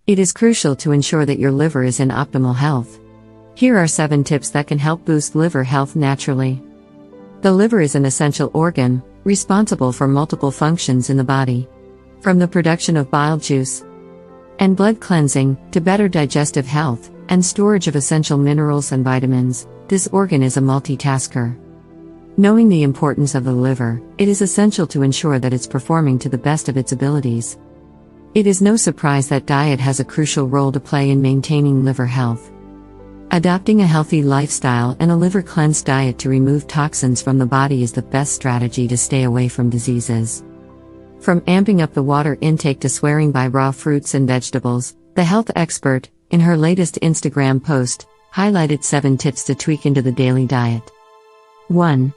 It is crucial to ensure that your liver is in optimal health. Here are 7 tips that can help boost liver health naturally. The liver is an essential organ, responsible for multiple functions in the body. From the production of bile juice and blood cleansing, to better digestive health, and storage of essential minerals and vitamins, this organ is a multitasker. Knowing the importance of the liver, it is essential to ensure that it's performing to the best of its abilities. It is no surprise that diet has a crucial role to play in maintaining liver health. Adopting a healthy lifestyle and a liver-cleansed diet to remove toxins from the body is the best strategy to stay away from diseases. From amping up the water intake to swearing by raw fruits and vegetables, the health expert, in her latest Instagram post, highlighted 7 tips to tweak into the daily diet. 1.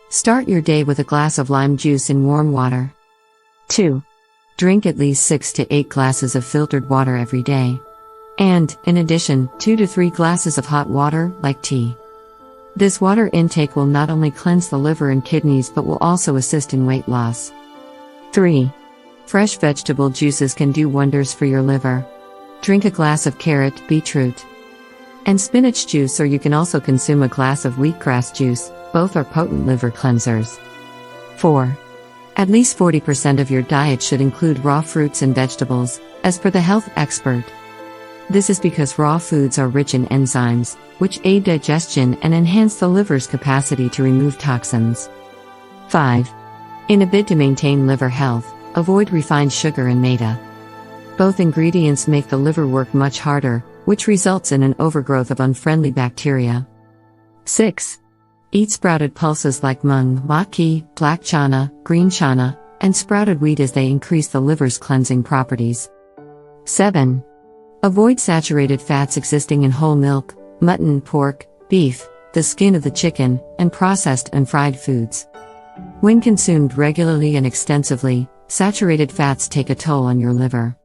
Start your day with a glass of lime juice in warm water. 2. Drink at least 6 to 8 glasses of filtered water every day. And, in addition, 2 to 3 glasses of hot water, like tea. This water intake will not only cleanse the liver and kidneys but will also assist in weight loss. 3. Fresh vegetable juices can do wonders for your liver. Drink a glass of carrot, beetroot, and spinach juice, or you can also consume a glass of wheatgrass juice. Both are potent liver cleansers. 4. At least 40% of your diet should include raw fruits and vegetables, as per the health expert. This is because raw foods are rich in enzymes, which aid digestion and enhance the liver's capacity to remove toxins. 5. In a bid to maintain liver health, avoid refined sugar and maida. Both ingredients make the liver work much harder, which results in an overgrowth of unfriendly bacteria. 6. Eat sprouted pulses like mung, maki, black chana, green chana, and sprouted wheat, as they increase the liver's cleansing properties. 7. Avoid saturated fats existing in whole milk, mutton, pork, beef, the skin of the chicken, and processed and fried foods. When consumed regularly and extensively, saturated fats take a toll on your liver.